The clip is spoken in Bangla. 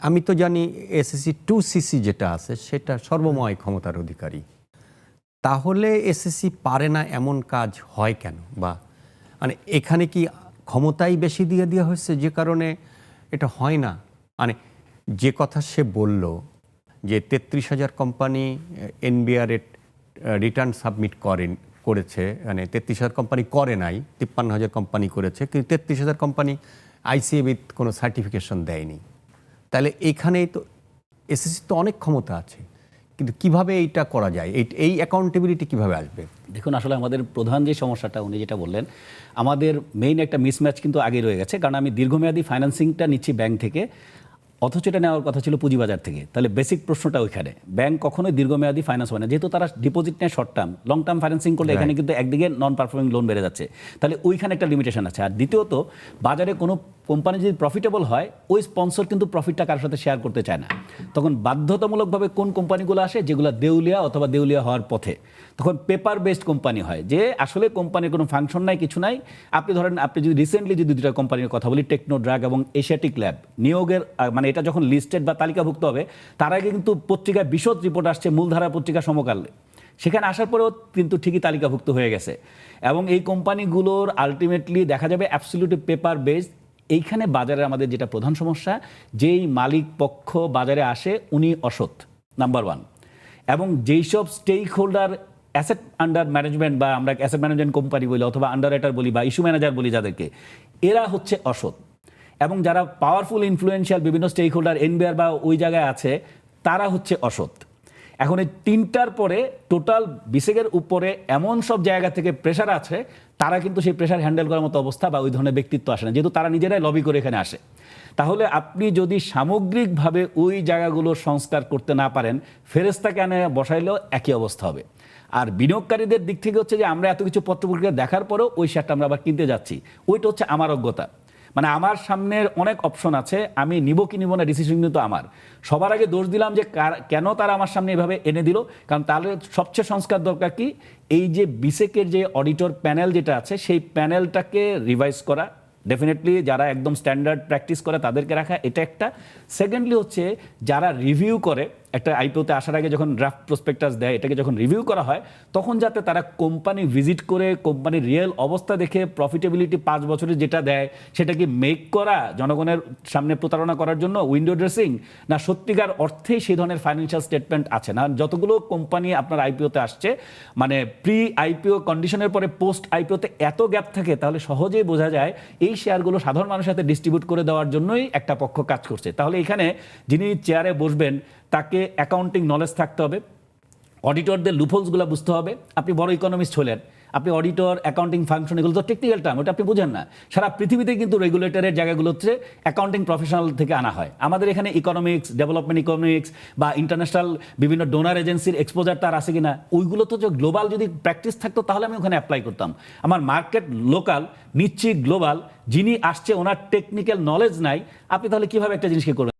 আমি তো জানি এসএসসি 2সিসি যেটা আছে সেটা সর্বময় ক্ষমতার অধিকারী। তাহলে এসএসসি পারে না এমন কাজ হয় কেন? বা মানে এখানে কি ক্ষমতাই বেশি দিয়ে দেওয়া হয়েছে যে কারণে এটা হয় না? মানে যে কথা সে বলল যে 33,000 কোম্পানি এনবিআর রিটার্ন সাবমিট করেছে, মানে 33,000 কোম্পানি করে নাই, 53,000 কোম্পানি করেছে, কিন্তু 33,000 কোম্পানি আইসিএবির কোনো সার্টিফিকেশন দেয়নি। তাহলে এখানেই তো এসএসসি তো অনেক ক্ষমতা আছে, কিন্তু কিভাবে এইটা করা যায়? এই অ্যাকাউন্টেবিলিটি কিভাবে আসবে? দেখুন, আসলে আমাদের প্রধান যে সমস্যাটা উনি যেটা বললেন, আমাদের মেইন একটা মিসম্যাচ কিন্তু আগে রয়ে গেছে। কারণ আমি দীর্ঘমেয়াদী ফাইন্যান্সিংটা নিচ্ছি ব্যাংক থেকে, অথচ এটা নেওয়ার কথা ছিল পুঁজিবাজার থেকে। তাহলে বেসিক প্রশ্নটা ওইখানে, ব্যাংক কখনোই দীর্ঘমেয়াদী ফাইন্যান্স হয় না, যেহেতু তারা ডিপোজিট নেয় short term. Long term financing করলে এখানে কিন্তু একদিকে নন পারফর্মিং লোন বেড়ে যাচ্ছে, তাহলে ওইখানে একটা লিমিটেশন আছে। আর দ্বিতীয়ত, বাজারে কোনো কোম্পানি যদি প্রফিটেবল হয়, ওই স্পন্সর কিন্তু প্রফিটটা কারোর সাথে শেয়ার করতে চায় না। তখন বাধ্যতামূলকভাবে কোন কোম্পানিগুলো আসে, যেগুলো দেউলিয়া অথবা দেউলিয়া হওয়ার পথে, তখন পেপার বেসড কোম্পানি হয়, যে আসলে কোম্পানির কোনো ফাংশন নাই, কিছু নাই। আপনি ধরেন, আপনি যদি রিসেন্টলি যদি দুটা কোম্পানির কথা বলি, টেকনো ড্রাগ এবং এশিয়াটিক ল্যাব, নিয়োগের মানে এটা যখন লিস্টেড বা তালিকাভুক্ত হবে, তার আগে কিন্তু পত্রিকায় বিশদ রিপোর্ট আসছে, মূলধারা পত্রিকা সমকালে। সেখানে আসার পরেও কিন্তু ঠিকই তালিকাভুক্ত হয়ে গেছে। এবং এই কোম্পানিগুলোর আলটিমেটলি দেখা যাবে অ্যাবসলিউটলি পেপার বেসড। এইখানে বাজারে আমাদের যেটা প্রধান সমস্যা, যেই মালিক পক্ষ বাজারে আসে উনি অসৎ, নাম্বার ওয়ান। এবং যেই সব stakeholder asset under management, বা আমরা অ্যাসেট ম্যানেজমেন্ট কোম্পানি বলি অথবা আন্ডার রাইটার বলি বা ইস্যু ম্যানেজার বলি যাদেরকে, এরা হচ্ছে অসৎ। এবং যারা পাওয়ারফুল ইনফ্লুয়েন্সিয়াল বিভিন্ন স্টেক হোল্ডার এনবিআর বা ওই জায়গায় আছে, তারা হচ্ছে অসৎ। এখন এই তিনটার পরে টোটাল বিশেকের উপরে এমন সব জায়গা থেকে প্রেশার আছে, তারা কিন্তু সেই প্রেশার হ্যান্ডেল করার মতো অবস্থা বা ওই ধরনের ব্যক্তিত্ব আসে না, যেহেতু তারা নিজেরাই লবি করে এখানে আসে। তাহলে আপনি যদি সামগ্রিকভাবে ওই জায়গাগুলোর সংস্কার করতে না পারেন, ফেরেস্তাকে আনে বসাইলেও একই অবস্থা হবে। আর বিনিয়োগকারীদের দিক থেকে হচ্ছে যে আমরা এত কিছু পত্রপত্রিকা দেখার পরেও ওই শেয়ারটা আমরা আবার কিনতে যাচ্ছি, ওইটা হচ্ছে আমার অজ্ঞতা। মানে আমার সামনের অনেক অপশন আছে, আমি নিব কি নিব না ডিসিশন কিন্তু আমার। সবার আগে দোষ দিলাম যে কেন তারা আমার সামনে এভাবে এনে দিল, কারণ তাহলে সবচেয়ে সংস্কার দরকার কি, এই যে বিসেকের যে অডিটর প্যানেল যেটা আছে, সেই প্যানেলটাকে রিভাইজ করা, ডেফিনেটলি যারা একদম স্ট্যান্ডার্ড প্র্যাকটিস করে তাদেরকে রাখা, এটা একটা। সেকেন্ডলি হচ্ছে যারা রিভিউ করে, একটা আইপিওতে আসার আগে যখন ড্রাফট প্রসপেক্টাস দেয়, এটাকে যখন রিভিউ করা হয়, তখন যাতে তারা কোম্পানি ভিজিট করে কোম্পানির রিয়েল অবস্থা দেখে প্রফিটেবিলিটি 5 বছরে যেটা দেয় সেটা কি মেক করা জনগণের সামনে প্রতারণা করার জন্য, উইন্ডো ড্রেসিং, না সত্যিকার অর্থেই সেই ধরনের ফাইন্যান্সিয়াল স্টেটমেন্ট আছে না। যতগুলো কোম্পানি আপনার আইপিওতে আসছে, মানে প্রি আইপিও কন্ডিশনের পরে পোস্ট আইপিওতে এত গ্যাপ থাকে, তাহলে সহজেই বোঝা যায় এই শেয়ারগুলো সাধারণ মানুষের সাথে ডিস্ট্রিবিউট করে দেওয়ার জন্যই একটা পক্ষ কাজ করছে। তাহলে এখানে যিনি চেয়ারে বসবেন তাকে অ্যাকাউন্টিং নলেজ থাকতে হবে, অডিটরদের লুপহোলসগুলো বুঝতে হবে। আপনি বড় ইকোনমিস্ট হলেন, আপনি অডিটর, অ্যাকাউন্টিং ফাংশন, এগুলো তো টেকনিক্যাল টার্ম, ওটা আপনি বুঝেন না। সারা পৃথিবীতে কিন্তু রেগুলেটরের জায়গাগুলো হচ্ছে অ্যাকাউন্টিং প্রফেশনাল থেকে আনা হয়। আমাদের এখানে ইকোনমিক্স, ডেভেলপমেন্ট ইকোনমিক্স বা ইন্টারন্যাশনাল বিভিন্ন ডোনার এজেন্সির এক্সপোজার তার আছে কিনা, ওইগুলো তো যে গ্লোবাল যদি প্র্যাকটিস থাকতো তাহলে আমি ওখানে অ্যাপ্লাই করতাম। আমার মার্কেট লোকাল, নিচ্ছি গ্লোবাল, যিনি আসছে ওনার টেকনিক্যাল নলেজ নাই, আপনি তাহলে কিভাবে একটা জিনিসকে করবেন?